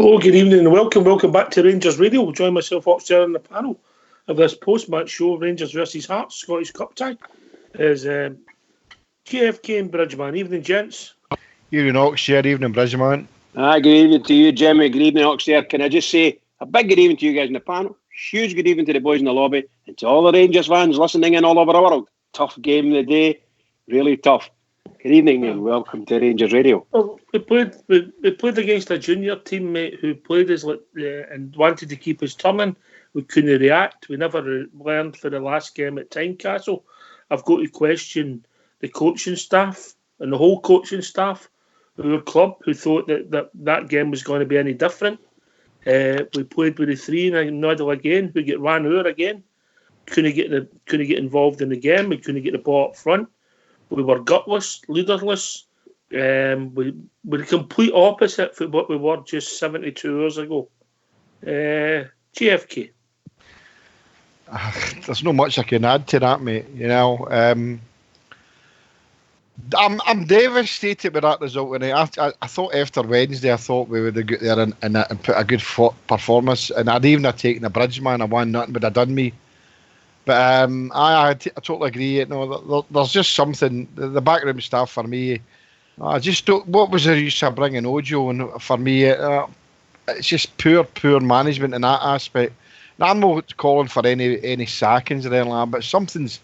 Hello, good evening and welcome back to Rangers Radio. We'll join myself upstairs on the panel of this post-match show, Rangers versus Hearts, Scottish Cup tie. Is GFK and Bridgeman. Evening, gents. Evening, Oxshare. Evening, Bridgeman. Good evening to you, Jimmy. Good evening, Oxshare. Can I just say a big good evening to you guys in the panel, huge good evening to the boys in the lobby, and to all the Rangers fans listening in all over the world. Tough game of the day, really tough. Good evening and welcome to Rangers Radio. Well, we played against a junior teammate who played us and wanted to keep us turning. We couldn't react. We never learned for the last game at Tynecastle. I've got to question the coaching staff and the whole coaching staff of our club who thought that game was going to be any different. We played with the three in a middle again. We get ran over again. Couldn't get involved in the game. We couldn't get the ball up front. We were gutless, leaderless. We're the complete opposite for what we were just 72 hours ago. GFK. There's not much I can add to that, mate. You know, I'm devastated with that result. And I thought after Wednesday, I thought we would have got there and put a good performance. And I'd even have taken a Bridgeman. I won nothing would have done me. But I totally agree. You know, there's just something. The backroom stuff for me. I just don't. What was the use of bringing Ojo? And for me, it's just poor management in that aspect. Now, I'm not calling for any sackings or anything like that, but something's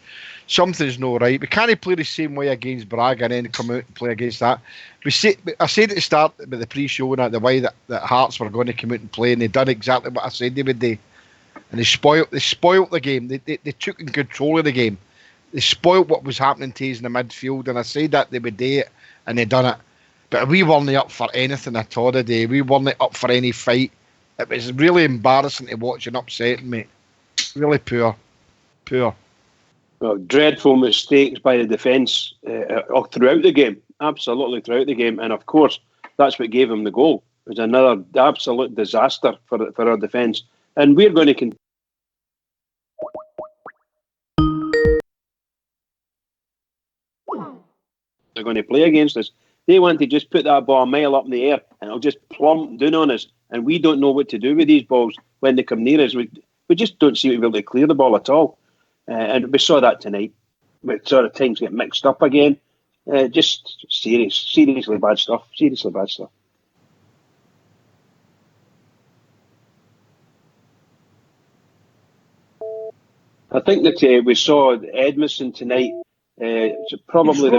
not right. We can't play the same way against Braga and then come out and play against that. I said at the start with the pre-show that the way that Hearts were going to come out and play, and they done exactly what I said they would do. And they spoilt the game. They took in control of the game. They spoilt what was happening to us in the midfield, and I said that they would do it, and they done it. But we weren't up for anything at all today. We weren't up for any fight. It was really embarrassing to watch and upsetting, mate. Really poor. Well, dreadful mistakes by the defence throughout the game. Absolutely throughout the game. And of course, that's what gave him the goal. It was another absolute disaster for our defence. And we're going to continue. They're going to play against us. They want to just put that ball a mile up in the air and it'll just plump down on us. And we don't know what to do with these balls when they come near us. We just don't seem to be able to clear the ball at all. And we saw that tonight. We saw the teams get mixed up again. Just seriously bad stuff. Seriously bad stuff. I think that we saw Edmondson tonight. Probably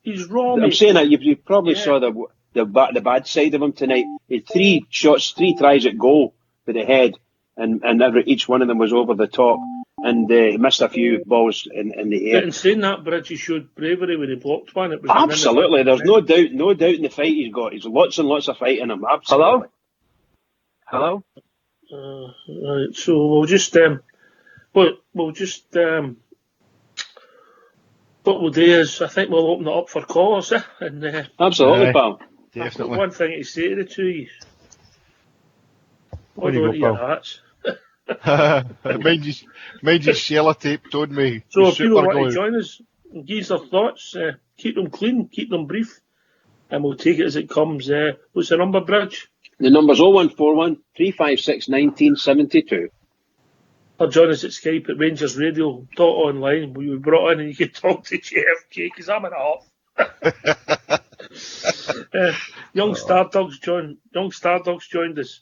he's raw. I'm saying that you probably saw the bad side of him tonight. He had 3 shots, 3 tries at goal with the head, and each one of them was over the top, and he missed a few balls in the air. But in saying that, Bridgie showed bravery when he blocked one. It was absolutely. There's no doubt in the fight he's got. He's lots and lots of fight in him. Absolutely. Hello. Right. So we'll just what we'll do is, I think we'll open it up for callers, and absolutely, pal. Definitely. I've got one thing to say to the two of you. What do you got, pal? Mind you, sellotape told me. So if people want to join us and give us their thoughts, keep them clean, keep them brief, and we'll take it as it comes. What's the number, Bridge? The number's 0141 356 1972. Or join us at Skype at Rangers Radio .online. We were brought in and you can talk to JFK because I'm in a off. Young Stardogs joined us.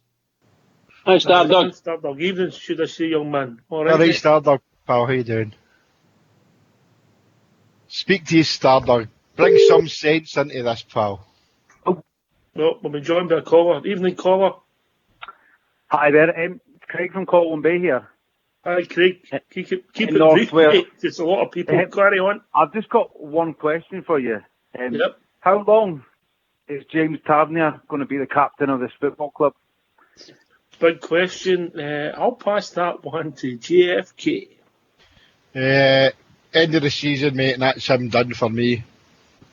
Hi, Stardog. Stardog. Evening, should I say, young man? All right, Stardog, pal. How you doing? Speak to you, Stardog. Bring some sense into this, pal. Well, we'll be joined by a caller. Evening, caller. Hi there. Craig from Colwyn Bay here. Hi, Craig. Keep it brief, mate. There's a lot of people. Carry on. I've just got one question for you. Yep. How long is James Tavernier going to be the captain of this football club? Big question. I'll pass that one to JFK. End of the season, mate, and that's him done for me.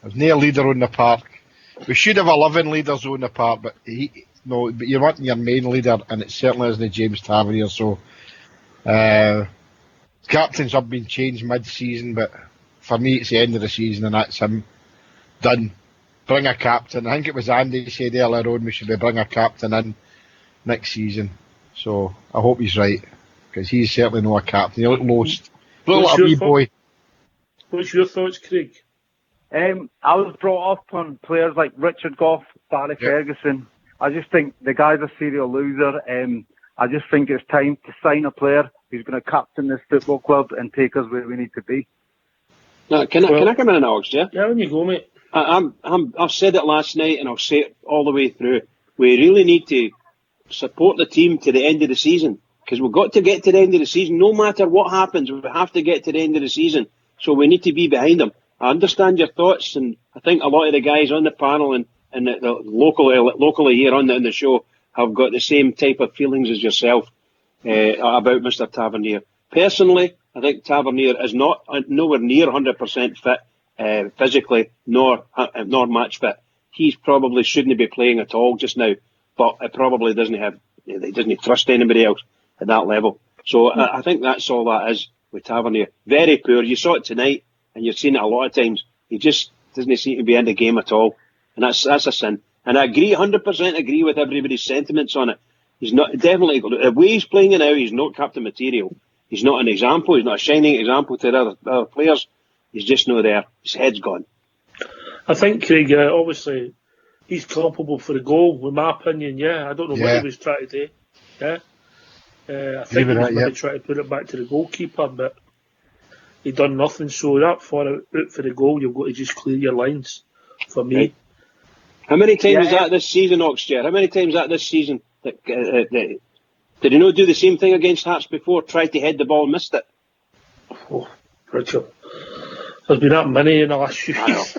There's no leader on the park. We should have 11 leaders on the park, but you're wanting your main leader, and it certainly isn't James Tavernier, so... captains have been changed mid-season, but for me it's the end of the season and that's him done. Bring a captain. I think it was Andy said earlier on we should bring a captain in next season. So I hope he's right, because he's certainly not a captain. He looked lost. Look like a wee boy. What's your thoughts, Craig? I was brought up on players like Richard Gough, Barry Ferguson. I just think the guy's a serial loser. I just think it's time to sign a player who's going to captain this football club and take us where we need to be. Now, can I come in, Alex? Yeah, on you go, mate. I've said it last night, and I'll say it all the way through. We really need to support the team to the end of the season, because we've got to get to the end of the season. No matter what happens, we have to get to the end of the season. So we need to be behind them. I understand your thoughts, and I think a lot of the guys on the panel and locally here on the show have got the same type of feelings as yourself about Mr. Tavernier. Personally, I think Tavernier is nowhere near 100% fit physically, nor match fit. He probably shouldn't be playing at all just now, but it probably he doesn't trust anybody else at that level. So I think that's all that is with Tavernier. Very poor. You saw it tonight, and you've seen it a lot of times. He just doesn't seem to be in the game at all, and that's a sin. And I agree, 100% agree with everybody's sentiments on it. He's not definitely the way he's playing it now. He's not captain material. He's not an example. He's not a shining example to the other players. He's just not there. His head's gone. I think Craig, obviously, he's culpable for the goal, in my opinion. Yeah, I don't know what he was trying to do. Yeah, I think he was maybe trying to put it back to the goalkeeper, but he done nothing. So that out for the goal, you've got to just clear your lines. For me. Right. How many times is that this season, Oxchair? How many times is that this season? Did he not do the same thing against Hearts before? Tried to head the ball and missed it? Oh, Richard. There's been that many in the last few years.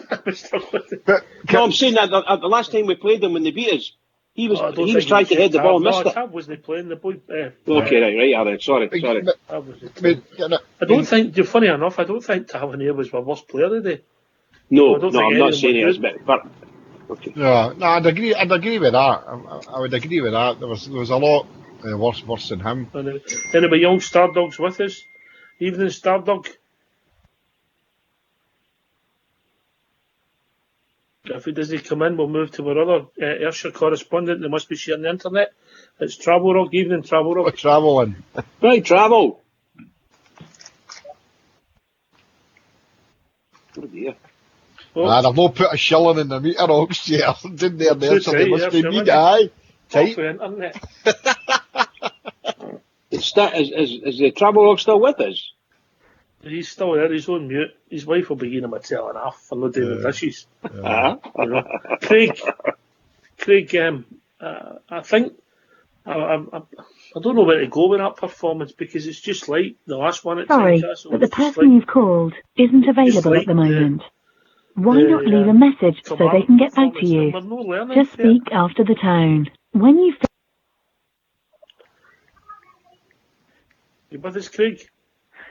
No, I'm saying that the last time we played them when they beat us, he was trying to head the ball and missed it. Tab wasn't playing the boy. Okay, right, sorry. I don't think, funny enough, I don't think Tavernier was my worst player today. No, I'm not saying he is, but okay. No, I'd agree with that. I would agree with that. There was a lot worse than him. Anybody young Stardogs with us? Evening Stardog. If he doesn't come in, we'll move to our other Ayrshire correspondent. They must be sharing the internet. It's Travel Rock. Evening, Travel Rock. Travelling. Right, travel. Oh dear. I've not put a shilling in the meter, Oxchair. Didn't there, so they must be me, aye. Tight. Internet. Is the Travel Rock still with us? He's still there, he's on mute. His wife will be giving him a tell and a half for not doing the dishes. Craig, I think I don't know where to go with that performance, because it's just like the last one at Tynecastle. But the person you've called isn't available at the moment. Why not leave a message so they can get back to you? Just speak after the tone. When you with us, Craig?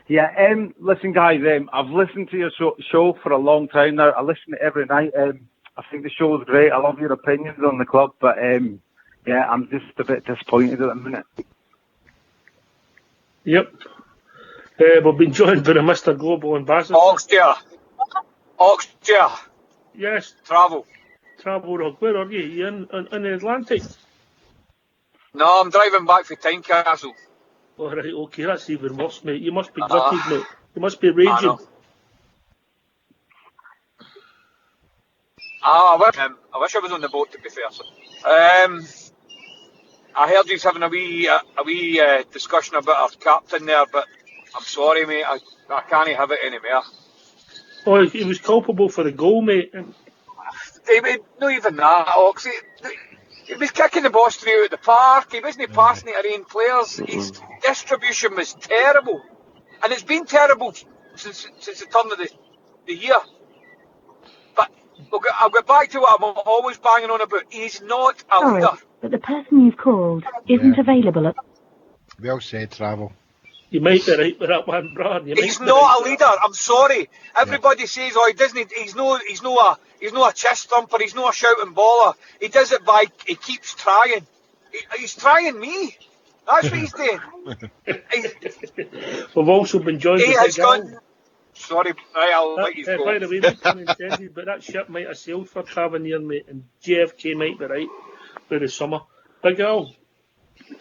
Yeah, listen, guys, I've listened to your show for a long time now. I listen to it every night. I think the show's great. I love your opinions on the club, but yeah, I'm just a bit disappointed at the minute. Yep. We've been joined by the Mr. Global Ambassador. Oxchair. Yes. Travel Rock. Where are you? You in the Atlantic? No, I'm driving back from Tynecastle. All right, okay, that's even worse, mate. You must be gutted, mate. You must be raging. I wish I was on the boat, to be fair. I heard you having a wee discussion about our captain there, but I'm sorry, mate. I can't have it anymore. Oh, he was culpable for the goal, mate. David, not even that, Ox. He was kicking the ball through at the park. He wasn't passing it to own players. His distribution was terrible. And it's been terrible since the turn of the year. But I'll get back to what I'm always banging on about. He's not a leader. But the person you've called isn't available at... Well said, Travel. You might be right with that one, Brian. He's not a leader. I'm sorry. Everybody says, "Oh, he doesn't." He's not a chest thumper. He's not a shouting baller. He does it by. He keeps trying. He's trying me. That's what he's doing. We've also been joined. He has gone. Sorry, I'll let you go. By the way, mate, unintended, but that ship might have sailed for Tavernier, mate, and JFK might be right for the summer. Big Al.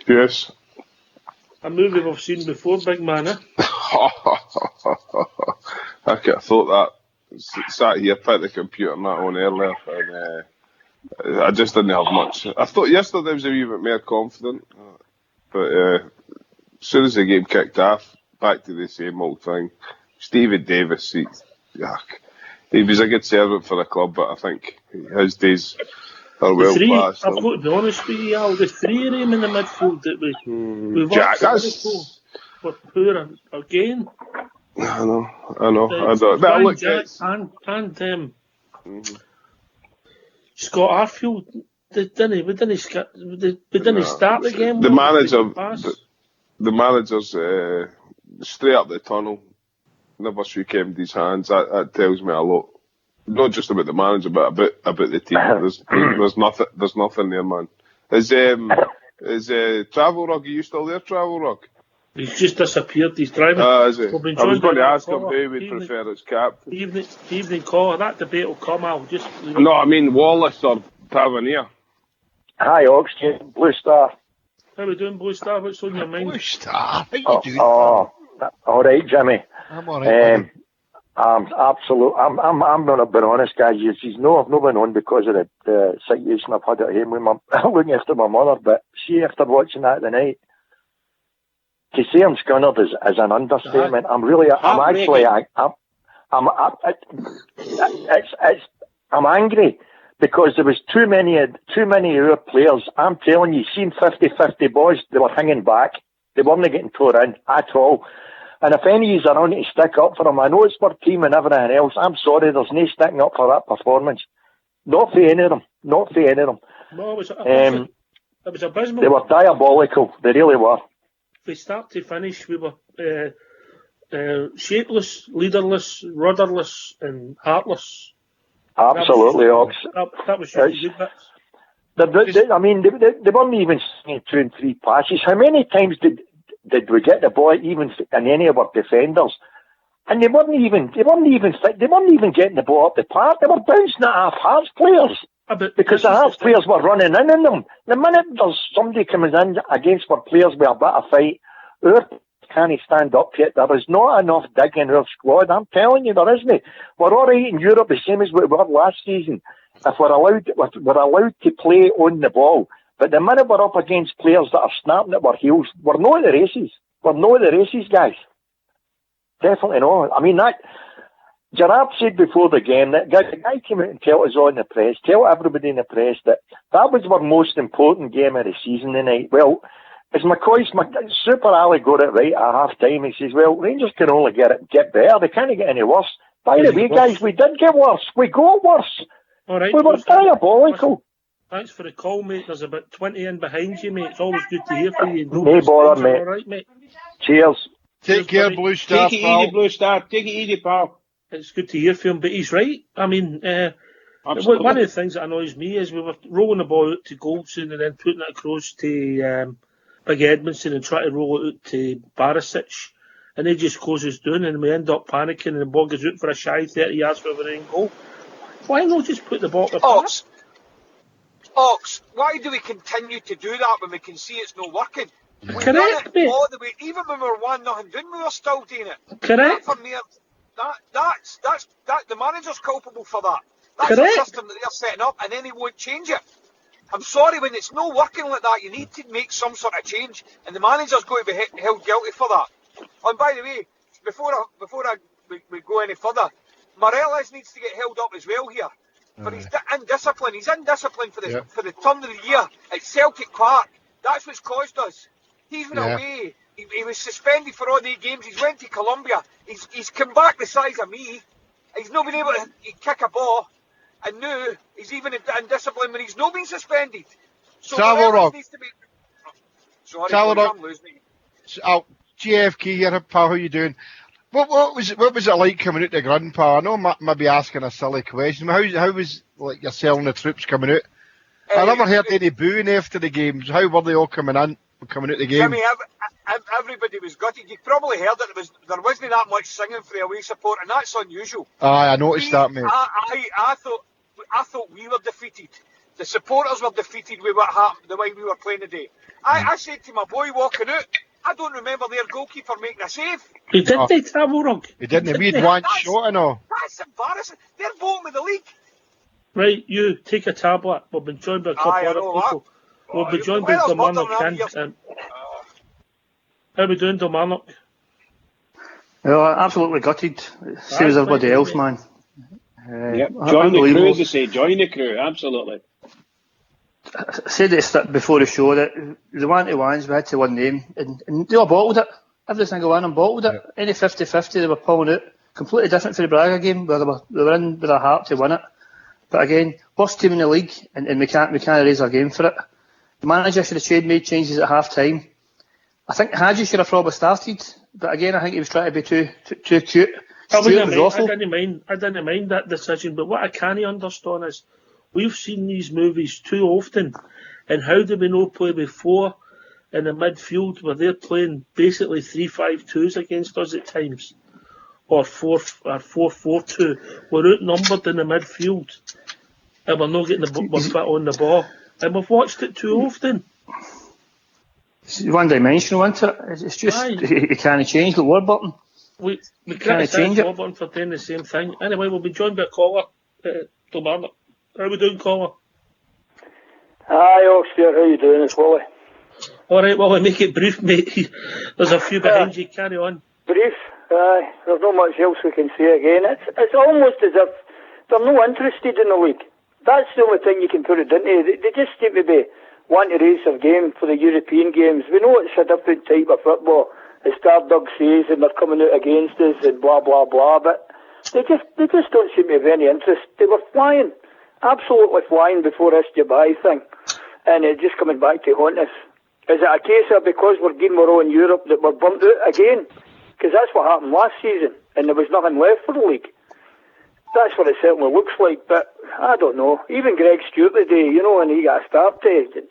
Yes. A movie we've seen before, big man, eh? I could have thought that. Sat here, put the computer and that on earlier, and I just didn't have much. I thought yesterday was a wee bit more confident, but as soon as the game kicked off, back to the same old thing. Stephen Davis, he was a good servant for the club, but I think his days are well past. I've got to be honest with you, Al, the three of them in the midfield that we've Jack, that's were poor again. I know. I don't. But Jack and Scott Arfield, we didn't start the game. The manager's straight up the tunnel. Never shook his hands. That tells me a lot. Not just about the manager, but about the team. There's nothing there, man. Is Travel Rug? Are you still there, Travel Rug? He's just disappeared. He's driving. Is it? I was going to ask him who would prefer as captain. Evening caller. That debate will come. I'll just. No, I mean Wallace or Tavernier. Hi, Oxy. Blue Star. How are we doing, Blue Star? What's on your mind? Blue Star? How you doing? All right, Jimmy. I'm all right. I'm going to be honest, guys. I've not been on because of the situation I've had at home with looking after my mother. But see, after watching that tonight, to say I'm scunnered is an understatement. I'm angry because there was too many of our players. I'm telling you, seen 50-50 boys, they were hanging back. They weren't getting tore in at all. And if any of you are on to stick up for them, I know it's for team and everything else. I'm sorry, there's no sticking up for that performance. Not for any of them. No, it was abysmal. They were diabolical. They really were. From start to finish, we were shapeless, leaderless, rudderless, and heartless. Absolutely, Ox. That was really good. They weren't even singing 2 and 3 passes. How many times did we get the ball even in any of our defenders? And they weren't even getting the ball up the park. They were bouncing at half Hearts players because the Hearts players were running in them. The minute there's somebody coming in against our players with a bit of fight, our can't stand up yet. There is not enough dig in our squad. I'm telling you, there isn't. We're all right in Europe, the same as we were last season. If we're allowed to play on the ball. But the minute we're up against players that are snapping at our heels, we're not at the races. We're not at the races, guys. Definitely not. I mean, that Gerard said before the game, that the guy came out and tell us all in the press, tell everybody in the press that was our most important game of the season tonight. Well, as Super Ali got it right at half time, he says, well, Rangers can only get better. They can't get any worse. By the way, guys, we did get worse. We got worse. All right, we were diabolical. Thanks for the call, mate. There's about 20 in behind you, mate. It's always good to hear from you. No bother, mate. All right, mate. Cheers. Take care, Blue Star. Take it easy, Blue Star. Take it easy, pal. It's good to hear from him, but he's right. I mean, one of the things that annoys me is we were rolling the ball out to Goldson and then putting it across to Big Edmondson and trying to roll it out to Barisic. And they just close us down and we end up panicking and the ball goes out for a shy 30 yards for our own goal. Why not just put the ball up the park? Ox, why do we continue to do that when we can see it's not working? We've Correct, done it mate. all the way. Even when we were 1-0 down, we were still doing it. Correct. That the manager's culpable for that. That's Correct. the system that they're setting up, and then he won't change it. I'm sorry, when it's not working like that, you need to make some sort of change, and the manager's going to be held guilty for that. And by the way, before we go any further, Morelos needs to get held up as well here. For his indiscipline. He's indisciplined for the turn of the year at Celtic Park. That's what's caused us. He's been away. He was suspended for all the games. He's went to Colombia. He's come back the size of me. He's not been able to kick a ball. And now he's even indisciplined when he's not been suspended. So Morelos needs to be... Sorry, I'm losing it. GFK here, pal. How you doing? What was it like coming out to Grandpa? I know I might be asking a silly question. How was like yourself and the troops coming out? I never heard any booing after the games. How were they all coming out the game? Jimmy, everybody was gutted. You probably heard that there wasn't that much singing for the away support, and that's unusual. I noticed that, mate. I thought we were defeated. The supporters were defeated with what happened, the way we were playing today. I said to my boy walking out, I don't remember their goalkeeper making a save. He didn't, Tavernier. He didn't. We had one shot and all. That's embarrassing. They're bottom of the league. Right, you take a tablet. We've been joined by a couple other people. We'll be joined by Kilmarnock. How are we doing, Kilmarnock? Well, absolutely gutted. Same as everybody else, man. Join the crew, as they say. Join the crew, absolutely. I said it before the show that the one-to-ones, we had to win them, and they all bottled it. Every single one of them bottled it. Any 50-50 they were pulling out. Completely different for the Braga game, where they were in with their heart to win it. But again, worst team in the league, and we can't raise our game for it. The manager should have made changes at half-time. I think Hadji should have probably started, but again, I think he was trying to be too cute. I didn't mind that decision, but what I can't understand is we've seen these movies too often, and how do we not play with four in the midfield where they're playing basically 3-5-2s against us at times, or 4-4-2? We're outnumbered in the midfield, and we're not getting the foot on the ball, and we've watched it too often. It's one-dimensional, isn't it? It's just you can't change the Warburton. We can't change Warburton for doing the same thing. Anyway, we'll be joined by a caller, Kilmarnock. How are we doing, caller? Hi, Oxford. How you doing? It's Wally. All right, Wally, make it brief, mate. There's a few behind you. Carry on. Brief? There's not much else we can say again. It's almost as if they're not interested in the league. That's the only thing you can put it into. They just seem to be want to raise their game for the European games. We know it's a different type of football, as Stardug says, and they're coming out against us and blah, blah, blah, but they just don't seem to have any interest. They were flying, absolutely flying before this Dubai thing, and it's just coming back to haunt us. Is it a case of because we're getting more in Europe that we're bumped out again? Because that's what happened last season, and there was nothing left for the league. That's what it certainly looks like, but I don't know. Even Greg Stewart today, and he got a start to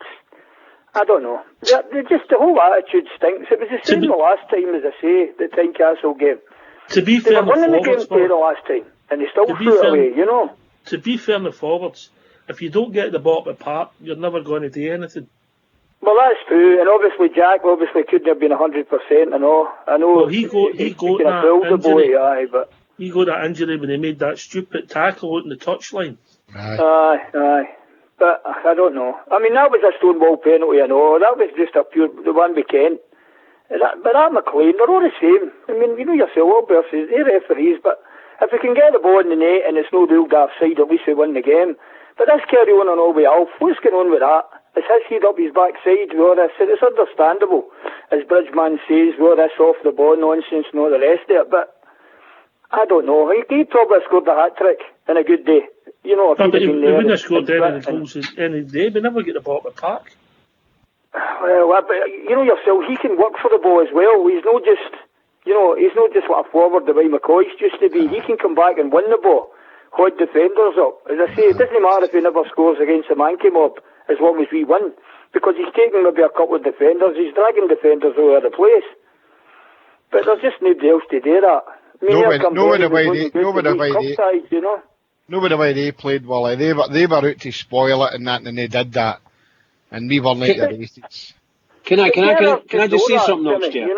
I don't know. The whole attitude stinks. It was the same the last time, as I say, the Tynecastle game. To be fair, they were winning the game the last time, and they still threw it away, To be fair in the forwards, if you don't get the ball at the park, you're never going to do anything. Well, that's true, and obviously Jack couldn't have been 100% and all. I know. Well, he got that injury. But he got that injury when he made that stupid tackle out in the touchline. Aye. But I don't know. I mean, that was a Stonewall penalty, I know. That was just the one we Kent. But that McLean, they're all the same. I mean, you know yourself, Albert says they're referees, but if we can get the ball in the net and it's no ruled offside, at least we win the game. But let's carry on all the way Alf. What's going on with that? Is his head up his backside with all this? It's understandable, as Bridgman says, with all this off the ball nonsense and all the rest of it, but I don't know. He probably scored a hat-trick in a good day. If he wouldn't have scored any goals any day. We never get the ball at the park. Well, but you know yourself, he can work for the ball as well. He's not just, he's not just like a forward the way McCoy's used to be. He can come back and win the ball, hold defenders up. As I say, it doesn't matter if he never scores against the Mankey mob, as long as we win, because he's taking maybe a couple of defenders. He's dragging defenders all over the place. But there's just nobody else to do that. I mean, the way they played, Wally. They were out to spoil it and that, and they did that. And we were like the races. Can I just say something else, Jeff?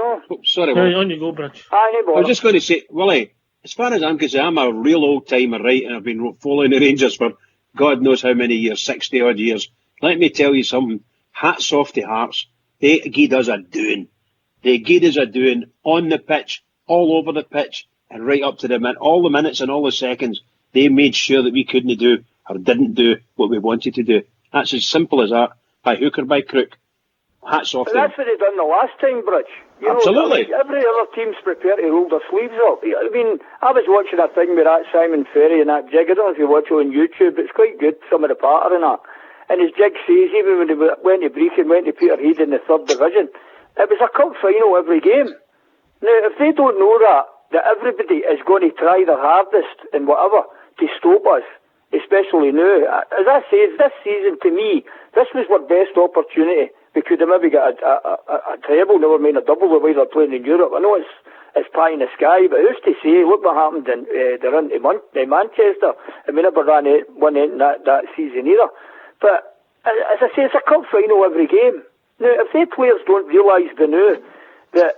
Sorry, Wally. On you go, Bridge. I was just going to say, Wally, as far as I'm concerned, I'm a real old timer, right? And I've been following the Rangers for God knows how many years, 60 odd years. Let me tell you something. Hats off to Hearts. They give us a doing. They give us a doing on the pitch, all over the pitch, and right up to the minute, all the minutes and all the seconds. They made sure that we couldn't do or didn't do what we wanted to do. That's as simple as that, by hook or by crook. Hats off to them. That's what they done the last time, Bridge. Absolutely. Every other team's prepared to roll their sleeves up. I mean, I was watching a thing with that Simon Ferry and that jig. I don't know if you watch it on YouTube. It's quite good, some of the patter and that. And his jig says, even when they went to Brecon, went to Peterhead in the 3rd Division, it was a cup final every game. Now, if they don't know that everybody is going to try their hardest and whatever to stop us, especially now. As I say, this season, to me, this was our best opportunity. We could have maybe got a treble, never mind a double, the way they're playing in Europe. I know it's pie in the sky, but who's to say? Look what happened in Manchester, and we never won that season either. But as I say, it's a cup final every game. Now, if the players don't realise that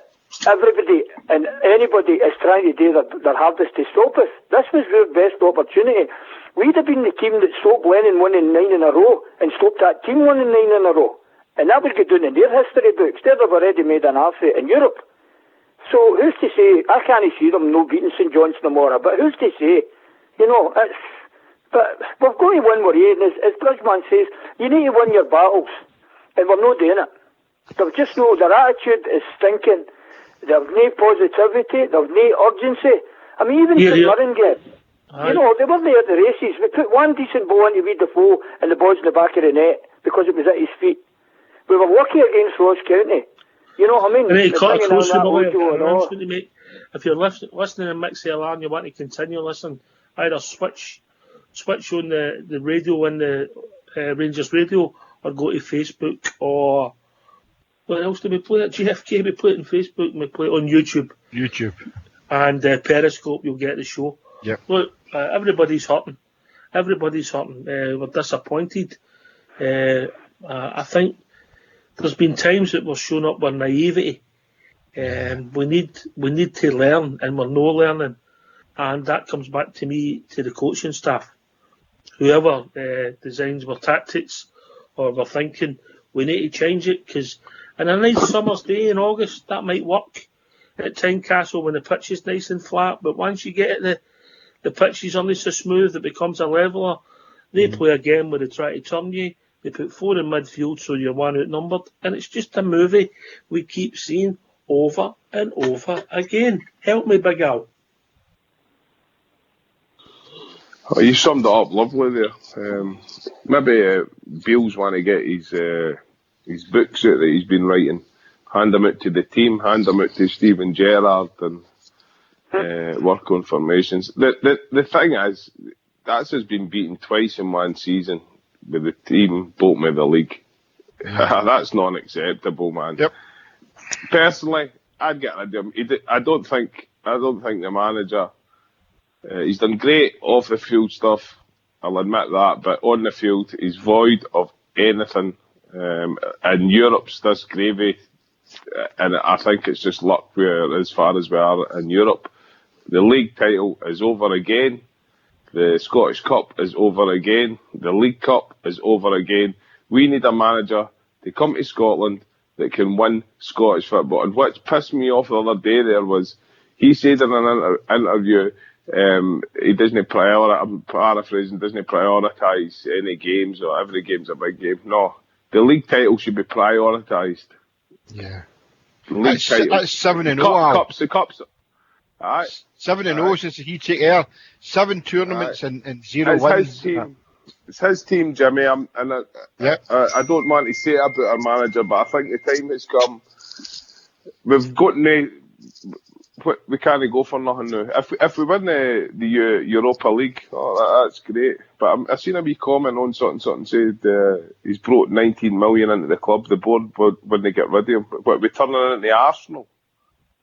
everybody and anybody is trying to do their hardest to stop us, this was their best opportunity. We'd have been the team that stopped Lennon winning 9 in a row and stopped that team winning 9 in a row. And that would go down in their history books. They'd have already made an arse of it in Europe. So who's to say? I can't see them no beating St John's tomorrow, but who's to say? You know, but we've got to win we're here, and as Bridgman says, you need to win your battles, and we're not doing it. They've just no, their attitude is stinking. They've no positivity, they've no urgency. I mean, even St Mirren get, you know, they were there at the races. We put one decent ball into Reid Defoe and the ball's in the back of the net because it was at his feet. We were lucky against Ross County. You know what I mean? If you're listening and mix the alarm, you want to continue listening, either switch on the radio on the Rangers radio, or go to Facebook, or what else do we play at GFK? We play it on Facebook and we play it on YouTube. And Periscope, you'll get the show. Yep. Look, everybody's hurting. We're disappointed. I think there's been times that we're showing up with naivety. We need to learn, and we're no learning. And that comes back to the coaching staff. Whoever designs our tactics or our thinking, we need to change it, because in a nice summer's day in August, that might work at Tynecastle when the pitch is nice and flat. But once you get at the pitch is only so smooth, it becomes a leveller. They play a game where they try to turn you. They put 4 in midfield, so you're one outnumbered. And it's just a movie we keep seeing over and over again. Help me, Big Al. Oh, you summed it up lovely there. Maybe Beale's want to get his books out that he's been writing, hand them out to the team, hand them out to Steven Gerrard, and work on formations. The thing is, that's has been beaten twice in one season with the team bottom of the league. That's not acceptable, man. Yep. Personally, I'd get rid of him. I don't think the manager. He's done great off the field stuff, I'll admit that, but on the field he's void of anything. And Europe's this gravy, and I think it's just luck we're as far as we are in Europe. The league title is over again. The Scottish Cup is over again. The League Cup is over again. We need a manager to come to Scotland that can win Scottish football. And what pissed me off the other day there was, he said in an interview, he doesn't prioritise any games, or every game's a big game. No, the league title should be prioritised. Yeah. The league title. That's 7-0. The cups. 7-0 since he took air. 7 tournaments and 0 wins. It's his team, Jimmy. I don't want to say it about our manager, but I think the time has come. We've got we can't go for nothing now. If we win the Europa League, that's great. But I seen a wee comment on something said he's brought 19 million into the club. The board when they get rid of him, but we're turning it into Arsenal.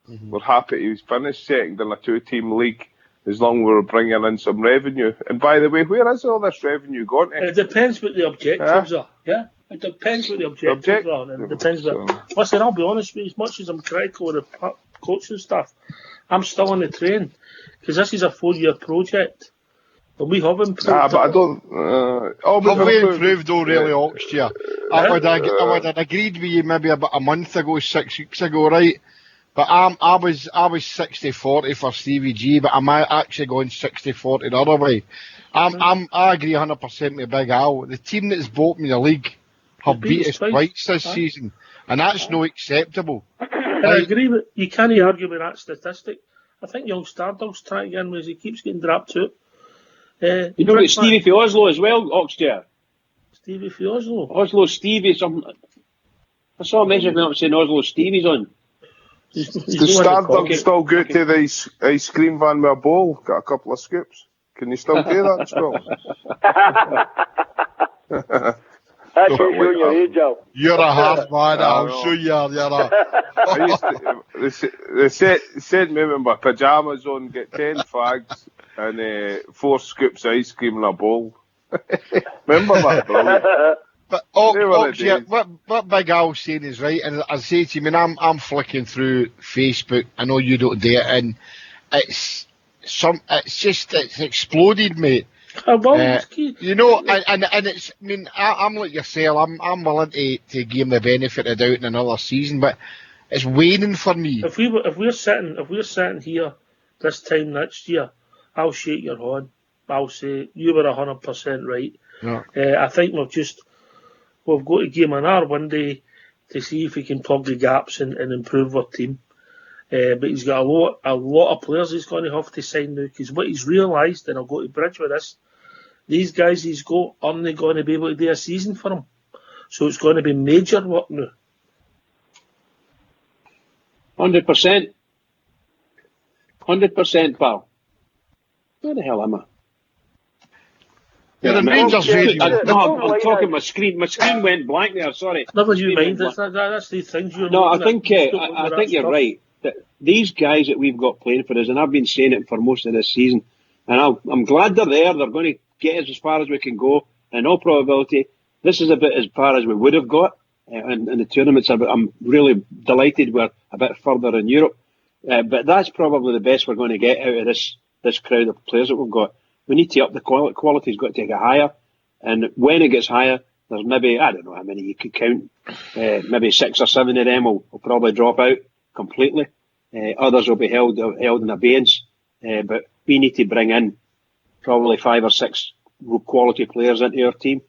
We're happy he's finished second in a 2-team league as long as we're bringing in some revenue. And by the way, where is all this revenue gone to? It depends what the objectives are. Yeah, it depends what the objectives are. And it depends what. Listen, I'll be honest with you. As much as I'm critical of the coaching staff, I'm still on the train, because this is a 4-year project. And we have improved. But I don't. Have we improved though, really, Oxtear? I would have agreed with you maybe about a month ago, 6 weeks ago, right? But I was 60-40 for Stevie G, but I'm actually going 60-40 the other way. I agree 100% with Big Al. The team that's bottom of the league have beat us twice this season, and that's not acceptable. I agree with you. Can't argue with that statistic. I think young Stardust trying again was he keeps getting dropped out. You know about Stevie for Oslo as well, Oxtear? Stevie for Oslo? Oslo Stevie something. I saw a message up saying Oslo Stevie's on. The Stardust still go to the ice cream van with a bowl, got a couple of scoops. Can you still do that, Spill? That's showing your age, Al. You're a hard man, I'll show you. They sent me with my pyjamas on, get 10 fags and 4 scoops of ice cream in a bowl. Remember that, bro? But They were the yeah, days. what Big Al's saying is right, and I say to you, I mean, I'm flicking through Facebook. I know you don't do it, and it's exploded, mate. You know, and it's. I mean, I'm like yourself. I'm willing to give him the benefit of the doubt in another season, but it's waning for me. If we're sitting here this time next year, I'll shake your hand. I'll say you were 100% right. Yeah. I think we've got to give him an hour one day to see if he can plug the gaps and improve our team. But he's got a lot of players he's going to have to sign now, because what he's realised, and I'll go to bridge with this, these guys he's got aren't going to be able to do a season for him. So it's going to be major work now. 100%. 100%, pal. Where the hell am I? Yeah, the Rangers radio. I'm talking. My screen went blank there. Sorry. Never you mind. That's the things you're. No, I think you're right. That these guys that we've got playing for us, and I've been saying it for most of this season, and I'm glad they're there. They're going to get us as far as we can go. In all probability, this is a bit as far as we would have got in the tournaments. I'm really delighted we're a bit further in Europe, but that's probably the best we're going to get out of this crowd of players that we've got. We need to up the quality. Quality's got to get higher, and when it gets higher, there's maybe, I don't know how many you could count, maybe 6 or 7 of them will probably drop out completely. Others will be held in abeyance, but we need to bring in probably 5 or 6 quality players into our team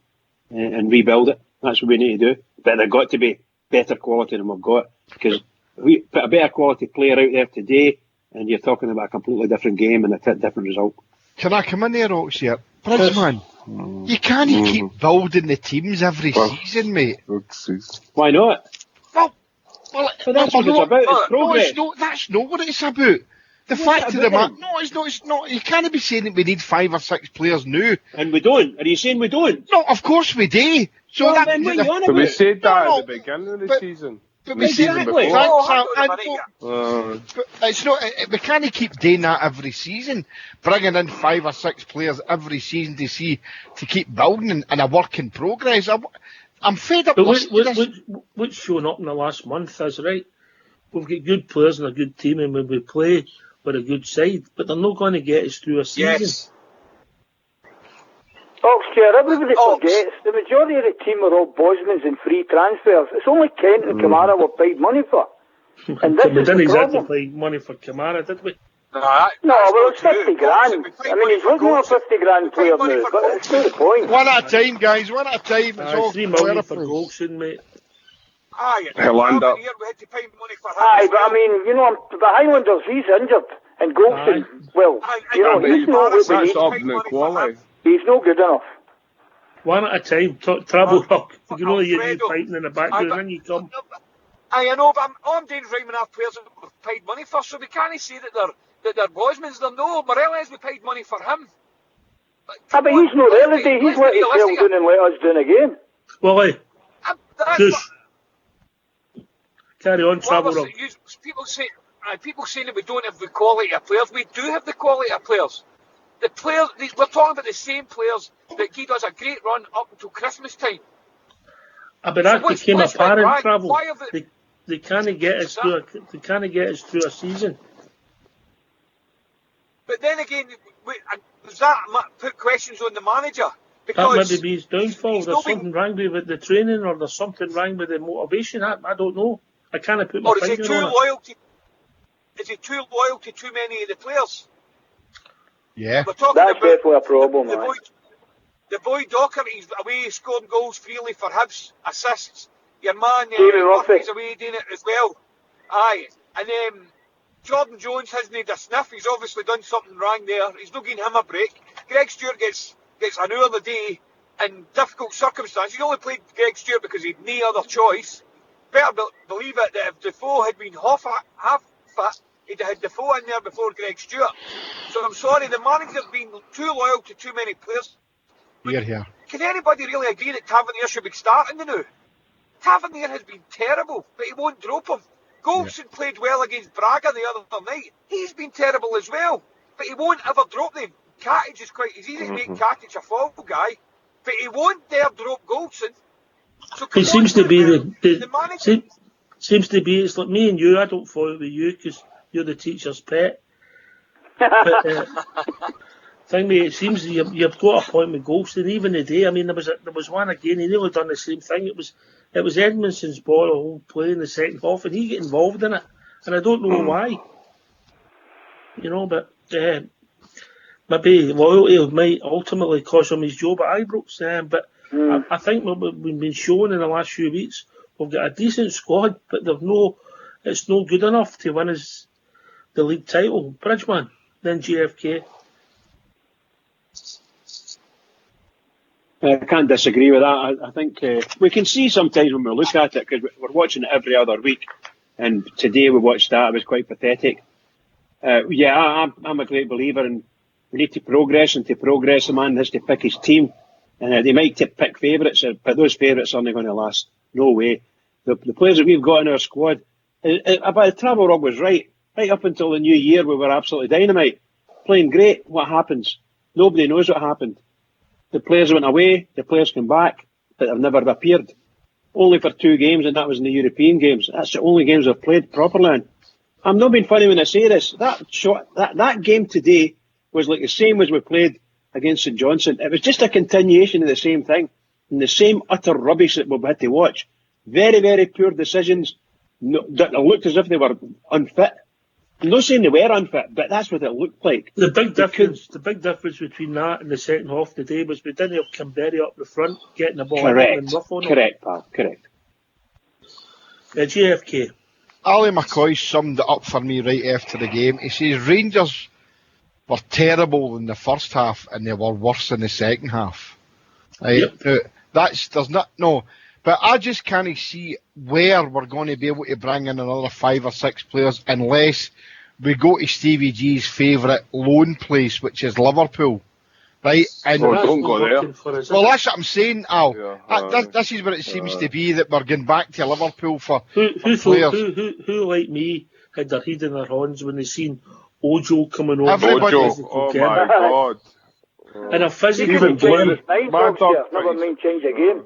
and rebuild it. That's what we need to do. But they've got to be better quality than we've got, because we put a better quality player out there today, and you're talking about a completely different game and a different result. Can I come in there, Ox, here? Bridgeman, you can't keep building the teams every season, mate. Why not? Well, that's what it's about. It's progress. That's not what it's about. The fact of the matter, it's not. You can't be saying that we need 5 or 6 players now. And we don't. Are you saying we don't? No, of course we do. So well, then what are you on about? We said that at the beginning of the season. But we said it before. But it's not. We can't keep doing that every season, bringing in 5 or 6 players every season to keep building and a work in progress. I'm fed up. But what's shown up in the last month is right. We've got good players and a good team, and when we play with a good side, but they're not going to get us through a season. Yes. Oxshare, everybody forgets the majority of the team are all Bosmans and free transfers. It's only Kent and Kamara were paid money for. And this we didn't exactly pay money for Kamara, did we? No, well, it's 50 grand. I mean, he's looking at a 50 grand player now, but it's not the point. One at a time, guys, one at a time. It's all 3 million for Golson, mate. Highlander. Aye, but I mean, you know, the Highlanders, he's injured. And Golson, well, you know, he's not what we need. He's no good enough. One at a time, travel rock. You know you're fighting in the background when you come. I know, but all I'm doing is writing enough players that we've paid money for, so we can't say that they're Bosmans. They're no. Morales, we paid money for him. But he's not reality. He's let himself down and let us down again. Well, carry on, travel rock. People say that we don't have the quality of players. We do have the quality of players. The players, we're talking about the same players that gave us a great run up until Christmas time. But that became apparent, travel. They can't get us through. They can't get us through a season. But then again, does that put questions on the manager? Because that may be his downfall. There's something wrong with the training, or there's something wrong with the motivation. I don't know. I can't put my finger on it. Is he too loyal to too many of the players? Yeah. We're talking That's about definitely a problem, the boy Docherty's away scoring goals freely for Hibs, assists. Your man Murphy's away doing it as well. Aye. And Jordan Jones hasn't had a sniff. He's obviously done something wrong there. He's not giving him a break. Greg Stewart gets an hour a day in difficult circumstances. He only played Greg Stewart because he had no other choice. Better believe it that if Defoe had been half fit, he'd have had Defoe in there before Greg Stewart. So I'm sorry, the manager's been too loyal to too many players. Here. Can anybody really agree that Tavernier should be starting the now? Tavernier has been terrible, but he won't drop him. Golson played well against Braga the other night. He's been terrible as well, but he won't ever drop them. Katic is easy to make Katic a fall guy, but he won't dare drop Golson. So It seems to be the manager. seems to be it's like me and you. I don't follow it with you because you're the teacher's pet. But thing, mate, it seems you've got a point with Goldstein. Even today, I mean, there was one again. He nearly done the same thing. It was Edmondson's ball a whole play in the second half, and he get involved in it, and I don't know why. You know, but maybe loyalty might ultimately cost him his job at Ibrox. But I think we've been shown in the last few weeks we've got a decent squad, but it's no good enough to win us the league title. Bridgman, then GFK. I can't disagree with that. I think we can see sometimes when we look at it, because we're watching it every other week, and today we watched that. It was quite pathetic. I'm a great believer in we need to progress, and to progress a man has to pick his team. And they might pick favourites, but those favourites aren't going to last. No way. The players that we've got in our squad, Travel Rock was right up until the new year we were absolutely dynamite. Playing great. What happens? Nobody knows what happened. The players went away, the players came back, but they've never appeared. Only for 2 games, and that was in the European games. That's the only games I've played properly in. I'm not being funny when I say this. That game today was like the same as we played against St Johnstone. It was just a continuation of the same thing, and the same utter rubbish that we've had to watch. Very, very poor decisions. That looked as if they were unfit. I'm not saying they were unfit, but that's what it looked like. The big difference between that and the second half today was we didn't have Kimberry up the front getting the ball and rough on him. Correct, pal. Correct. GFK. Ali McCoy summed it up for me right after the game. He says Rangers were terrible in the first half and they were worse in the second half. Right? Yep. But I just can't see where we're going to be able to bring in another 5 or 6 players unless we go to Stevie G's favourite loan place, which is Liverpool. Right? And don't go there. Well, that's what I'm saying, Al. This is what it seems to be, that we're going back to Liverpool for players. Who like me had their head in their hands when they seen Ojo coming over? Everybody. Oh my God. And a physical Even player. never mind change a game.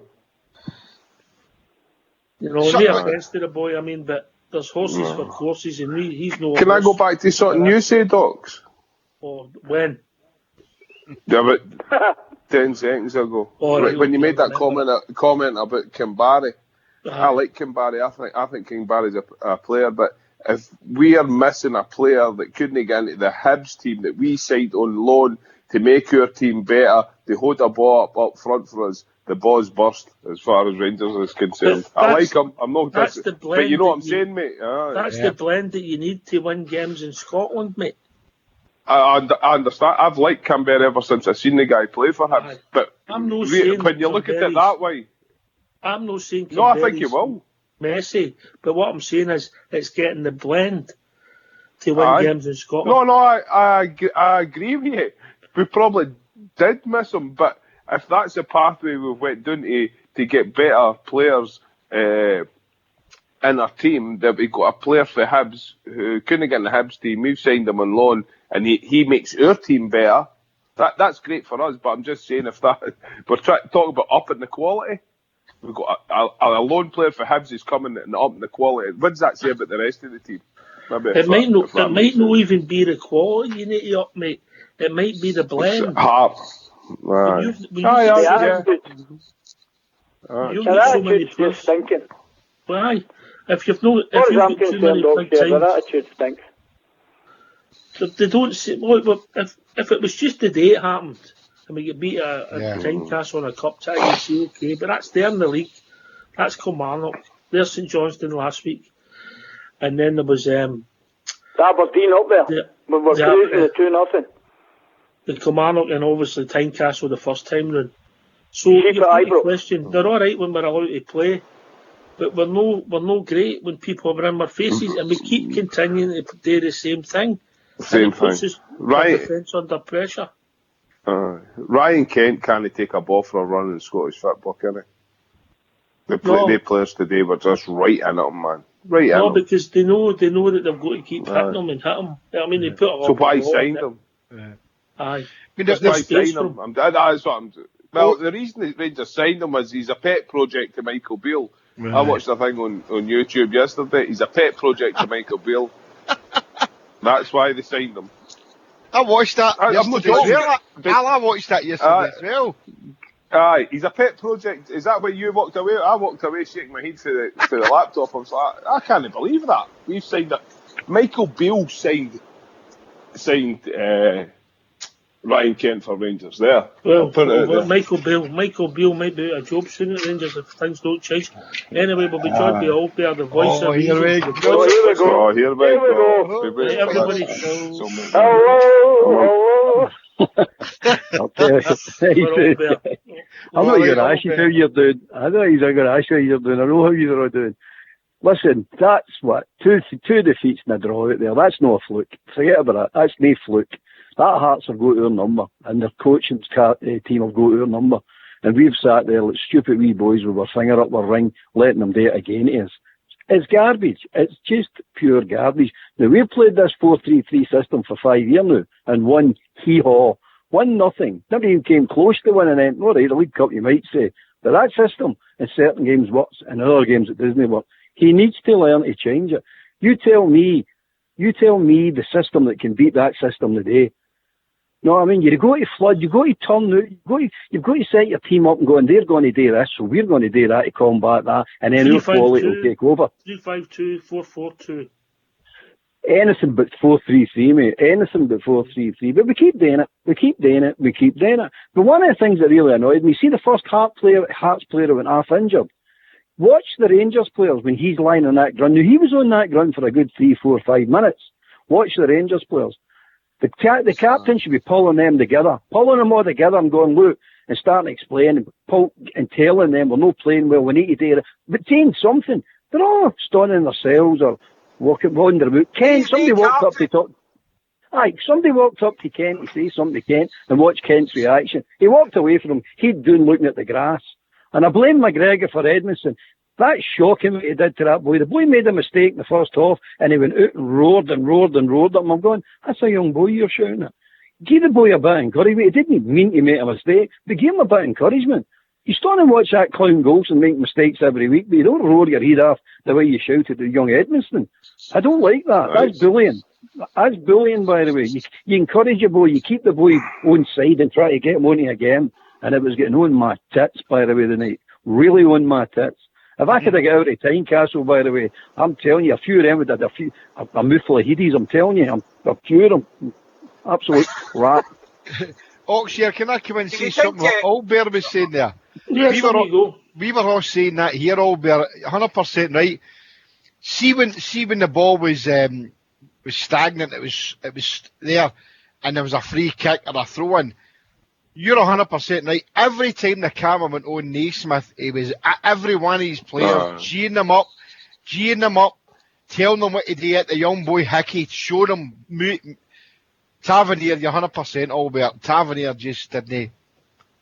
You know, no offence to the boy, I mean, but there's horses for courses, and he's no. Can I go back to something you say, Docs? Or when? Yeah, but 10 seconds ago. When you made that comment about Kimbari. I like Kimbari. I think Kimbari's a player, but if we are missing a player that couldn't get into the Hibs team that we signed on loan to make our team better, to hold a ball up front for us, the balls burst as far as Rangers is concerned. I like him. I'm not. That's the blend. But you know what I'm saying, mate. That's the blend that you need to win games in Scotland, mate. I understand. I've liked Canberra ever since I've seen the guy play for him. But I'm not saying when you look at it that way, I'm not saying no, I think you will. Messi, but what I'm saying is it's getting the blend to win games in Scotland. No, I agree with you. We probably did miss him, but if that's the pathway we went down to get better players in our team, that we got a player for Hibs who couldn't get in the Hibs team, we've signed him on loan, and he makes our team better, that's great for us. But I'm just saying, if that we're talking about upping the quality, we've got a loan player for Hibs is coming and upping the quality. What does that say about the rest of the team? It might not even be the quality you need to up, mate. It might be the blend. Your attitude's just stinking. Why? If you've got too many big times, their attitude stinks. They don't say. Look, if it was just the day it happened, and we get beat a Tynecastle on a cup tie, you say okay, but that's there in the league. That's Kilmarnock. There's St Johnstone last week, and then there was Aberdeen up there. We were cruising at 2-0. The Kilmarnock and obviously Tynecastle the first time round. So you've got the question. They're all right when we're allowed to play, but we're no great when people are in our faces, and we keep continuing to do the same thing. Same thing. Right. Defence under pressure. Ryan Kent can't take a ball for a run in Scottish football, can he? The players today were just right in it, man. Right in it. No, because they know that they've got to keep hitting them and hit them. I mean, they put a lot. So why signed them? Aye. That's why signed them. That's what I'm. Well, the reason that Rangers signed him was he's a pet project to Michael Beale. Right. I watched a thing on YouTube yesterday. He's a pet project to Michael Beale. That's why they signed him. I watched that yesterday as well. I watched that yesterday as well. Aye, he's a pet project. Is that why you walked away? I walked away shaking my head to the laptop. I was like, I can't believe that. We've signed it. Michael Beale signed Ryan Kent for Rangers there. Well, Michael Beale might be out of job soon at Rangers if things don't change. Anyway, we'll be joined by Albert, the voice of reason. Here we go. Everybody. Hello. I'll tell you. I'm not going to ask you how you're doing. I know he's not going to ask you how you're doing. I know how you're all doing. Listen, that's what, two defeats and a draw out there. That's no fluke. Forget about that. That's no fluke. That Hearts have got our number, and their coaching team have got our number. And we've sat there like stupid wee boys with our finger up our ring, letting them do it again to us. It's garbage. It's just pure garbage. Now, we've played this 4-3-3 system for 5 years now, and won hee-haw. 1-0. Never even came close to winning it. All right, the League Cup, you might say. But that system, in certain games, works, and in other games, it doesn't work. He needs to learn to change it. You tell me the system that can beat that system today. No, I mean, you've got to flood, you've got to turn out, you've got to set your team up and go, and they're going to do this, so we're going to do that to combat that, and then our quality will take over. 3-5-2, 4-4-2. Anything but 4-3-3, mate. Anything but 4-3-3. But we keep doing it. But one of the things that really annoyed me, see the first Hearts player went half injured. Watch the Rangers players when he's lying on that ground. Now, he was on that ground for a good 3, 4, 5 minutes. Watch the Rangers players. The captain should be pulling them together. Pulling them all together and going, look, and starting to explain and telling them we're not playing well, we need to do it. But saying something. They're all stunning themselves or wandering about. Kent, somebody walked up to talk. Somebody walked up to Kent to say something to Kent and watch Kent's reaction. He walked away from him. He'd done looking at the grass. And I blame McGregor for Edmondson. That's shocking what he did to that boy. The boy made a mistake in the first half and he went out and roared at him. I'm going, that's a young boy you're shouting at. Give the boy a bit of encouragement. He didn't mean to make a mistake, but give him a bit of encouragement. You stand and watch that clown Golson make mistakes every week, but you don't roar your head off the way you shouted at young Edmondson. I don't like that. Right. That's bullying. That's bullying, by the way. You encourage your boy. You keep the boy on side and try to get him on you again. And it was getting on my tits, by the way, the night. Really on my tits. If I could have got out of Tynecastle, by the way, I'm telling you, a few of them would have a mouthful of headies, I'm telling you. A few of them. Absolute crap. Oxshire, can I come and say something what Albert was saying there? Yes, we were all saying that here, Albert, 100% right. See when the ball was stagnant, it was there, and there was a free kick or a throw-in. You're 100% right. Every time the camera went on Naismith, he was at every one of his players, geeing them up, telling them what to do at the young boy Hickey, showing him. Tavernier, you're 100% Albert. Tavernier just didn't.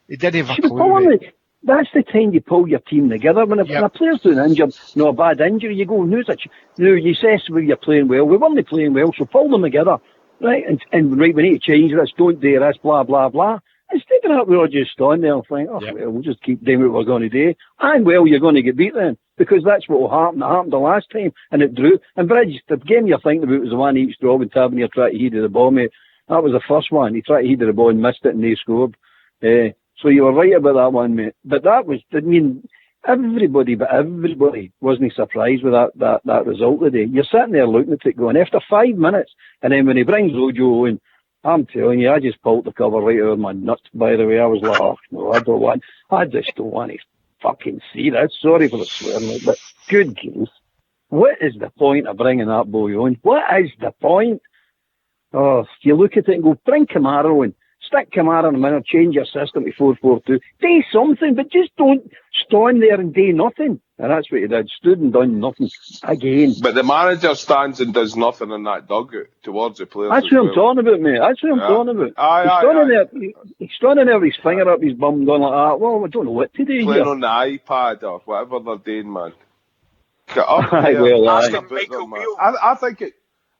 He didn't have a clue. That's the time you pull your team together. When a player's doing injured, no, a bad injury, you go, you assess where you're playing well. We weren't playing well, so pull them together. Right? And right, we need to change this, don't do this, blah, blah, blah. Instead of that, we all just stand there and think, well, we'll just keep doing what we're going to do. And, well, you're going to get beat then, because that's what will happen. It happened the last time, and it drew. And Bridge, the game you're thinking about was the one each straw when Tavernier tried to head of the ball, mate. That was the first one. He tried to head of the ball and missed it, and they scored. So you were right about that one, mate. But that was, I mean, everybody wasn't surprised with that result today. You're sitting there looking at it going, after 5 minutes, and then when he brings Ojo in, I'm telling you, I just pulled the cover right out of my nuts, by the way. I was like, oh, no, I just don't want to fucking see that. Sorry for the swearing, but good grief. What is the point of bringing that boy on? What is the point? Oh, you look at it and go, bring Kamara on. Stick Kamara in a minute, change your system to 4-4-2. Do something, but just don't stand there and do nothing. And that's what he did. Stood and done nothing again. But the manager stands and does nothing in that dugout towards the players. That's what I'm talking about, mate. That's what I'm talking about. He's standing there with his finger up his bum going like that. Well, I don't know what to do playing here. On the iPad or whatever they're doing, man. Get up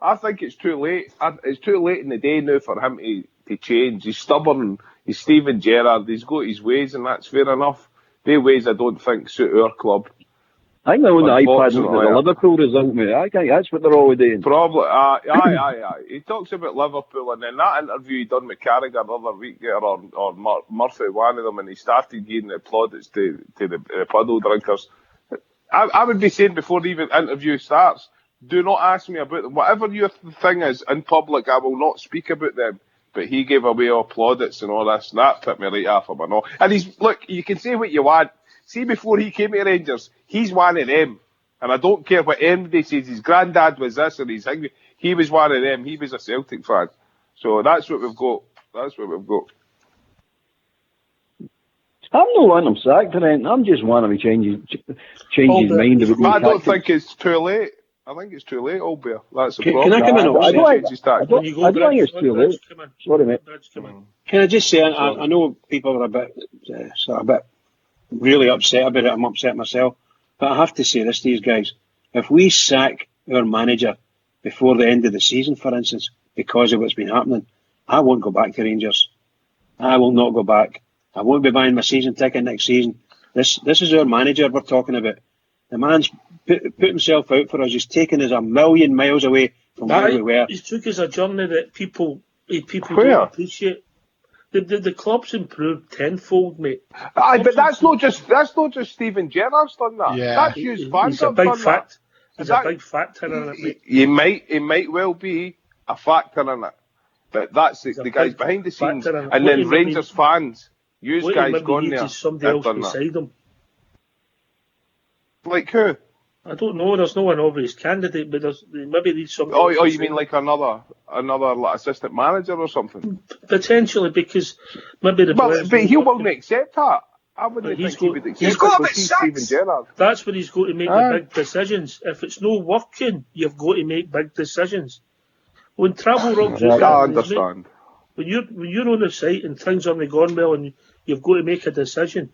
I think it's too late. It's too late in the day now for him to change. He's stubborn. He's Steven Gerrard. He's got his ways, and that's fair enough. They ways I don't think suit our club. I think they're on the iPad looking at the Liverpool result, mate. I think that's what they're all doing. Probably, aye. He talks about Liverpool, and in that interview he done with Carragher the other week, or Murphy, one of them, and he started giving the plaudits to the puddle drinkers. I would be saying before the even interview starts, do not ask me about them. Whatever your thing is in public, I will not speak about them. But he gave away all plaudits and all this, and that put me right off of my nose. And look, you can say what you want. See, before he came to Rangers, he's one of them. And I don't care what anybody says, his granddad was this or his thing. He was one of them. He was a Celtic fan. So that's what we've got. I'm not wanting him sacked or anything. I'm just wanting him to change his mind about. I don't think it's too late. I think it's too late, Albert. That's the problem. Can I come in? I don't think it's too late. Sorry, mate. Can I just say, I know people are a bit really upset about it. I'm upset myself. But I have to say this to these guys. If we sack our manager before the end of the season, for instance, because of what's been happening, I won't go back to Rangers. I will not go back. I won't be buying my season ticket next season. This is our manager we're talking about. The man's put himself out for us. He's taken us a million miles away from where we were. He took us a journey that people don't appreciate. The club's improved tenfold, mate. Aye, but that's not just Steven Gerrard's done that. Yeah. That's Hughes Van der done that. He's a big factor in it, mate. He might well be a factor in it. But that's the guys behind the scenes. And then Rangers fans, you guys gone there. Somebody else beside him. Like who? I don't know. There's no one obvious candidate, but maybe needs somebody. Oh, you mean like another like assistant manager or something? Potentially, because maybe the. But he won't accept that. I wouldn't think he would accept he's got it. He's Steven Gerrard. That's where he's got to make the big decisions. If it's no working, you've got to make big decisions. When travel rubs you, I understand. When you're on the site and things aren't going well, and you've got to make a decision,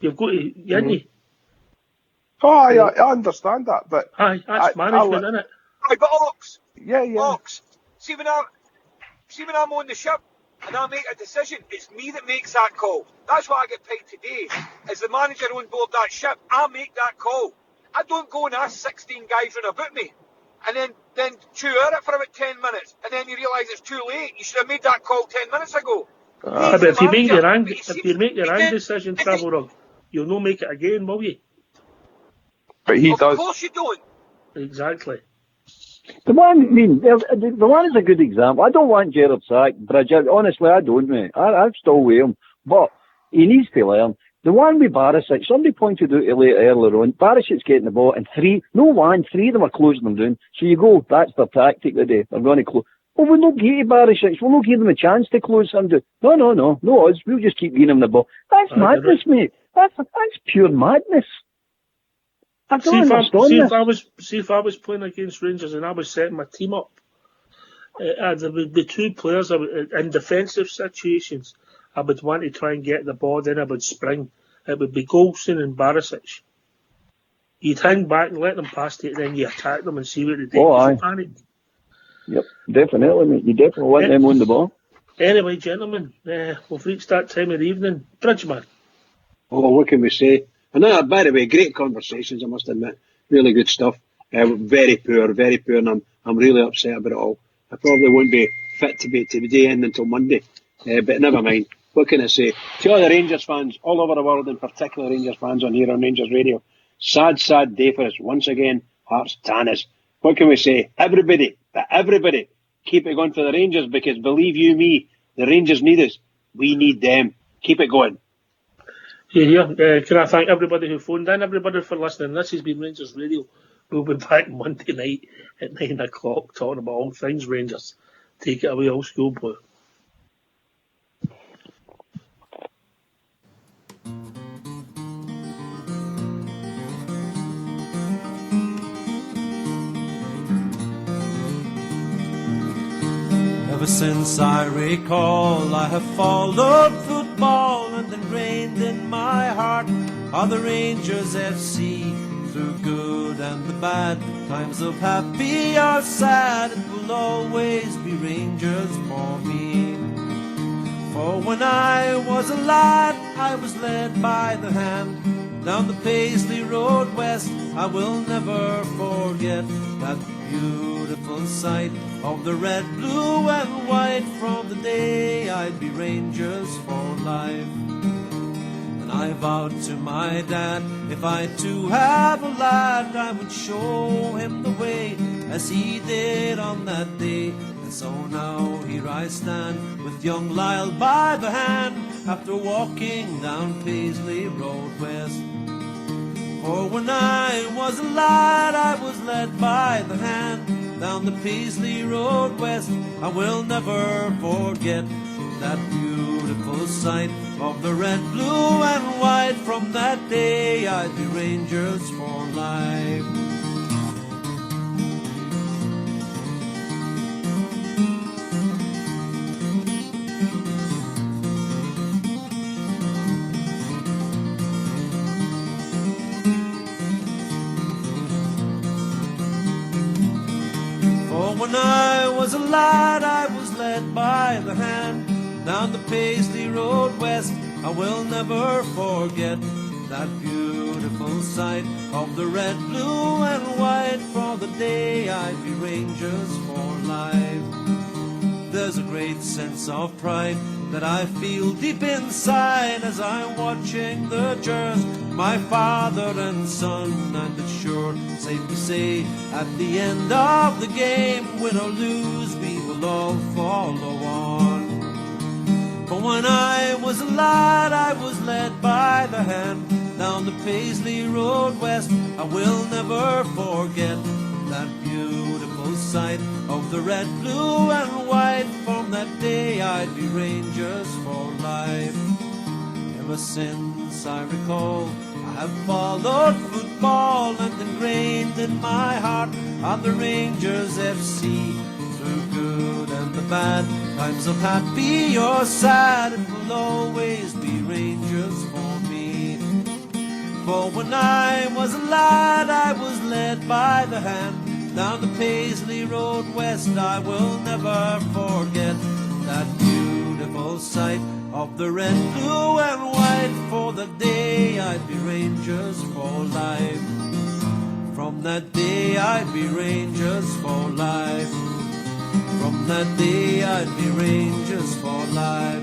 you've got to, Oh, I understand that, but that's management, isn't it? Aye, but Ox. Yeah. Ox. See when I'm on the ship and I make a decision, it's me that makes that call. That's what I get paid today. As the manager on board that ship, I make that call. I don't go and ask 16 guys run about me, and then chew at it for about 10 minutes, and then you realise it's too late. You should have made that call 10 minutes ago. But if you make your own decision, travel rug, you'll not make it again, will you? But he does. Of course you don't. Exactly. The one is a good example. I don't want Gerrard sacked, Bridget. Honestly, I don't, mate. I'm still with him. But he needs to learn. The one with Barisic, somebody pointed out earlier on, Barisic's getting the ball, and three of them are closing them down. So you go, that's their tactic today. They're going to close. Well, we'll not give Barisic. We'll not give them a chance to close him down. No odds. We'll just keep giving him the ball. That's madness, mate. That's pure madness. See if I was playing against Rangers and I was setting my team up, the two players in defensive situations, I would want to try and get the ball, then I would spring. It would be Goldson and Barisic. You'd hang back and let them pass it, then you attack them and see what they do. Oh, aye. Panic. Yep, definitely, mate. You definitely want them on the ball. Anyway, gentlemen, we've reached that time of the evening. Bridgeman. Oh, what can we say? And by the way, great conversations, I must admit. Really good stuff. Very poor, and I'm really upset about it all. I probably won't be fit to be day in until Monday. But never mind. What can I say? To all the Rangers fans all over the world, in particular Rangers fans on here on Rangers Radio, sad day for us. Once again, Hearts Tanners. What can we say? Everybody, keep it going for the Rangers, because believe you me, the Rangers need us. We need them. Keep it going. Yeah. Can I thank everybody who phoned in, everybody for listening. This has been Rangers Radio. We'll be back Monday night at 9 o'clock talking about all things Rangers. Take it away, old school boy. Ever since I recall, I have followed football, and ingrained in my heart are the Rangers FC. Through good and the bad, times of happy or sad, it will always be Rangers for me. For when I was a lad, I was led by the hand down the Paisley Road West. I will never forget that beautiful sight of the red, blue and white from the day I'd be Rangers for life. And I vowed to my dad, if I too have a lad, I would show him the way as he did on that day. And so now here I stand with young Lyle by the hand after walking down Paisley Road West. For when I was a lad, I was led by the hand down the Paisley Road West. I will never forget that beautiful sight of the red, blue and white. From that day I'd be Rangers for life. When I was a lad, I was led by the hand down the Paisley Road West. I will never forget that beautiful sight of the red, blue and white. For the day I'd be Rangers for life. There's a great sense of pride that I feel deep inside as I'm watching the jurors, my father and son. And it's sure safe to say at the end of the game, win or lose, we will all follow on. For when I was a lad, I was led by the hand down the Paisley Road West. I will never forget that beautiful sight of the red, blue and white. From that day I'd be Rangers for life. Ever since I recall, I have followed football, and ingrained in my heart are the Rangers FC. Through good and the bad, times of happy or sad, it will always be Rangers for me. For when I was a lad, I was led by the hand down the Paisley Road West. I will never forget that beautiful sight of the red, blue and white. For the day I'd be Rangers for life. From that day I'd be Rangers for life. From that day I'd be Rangers for life.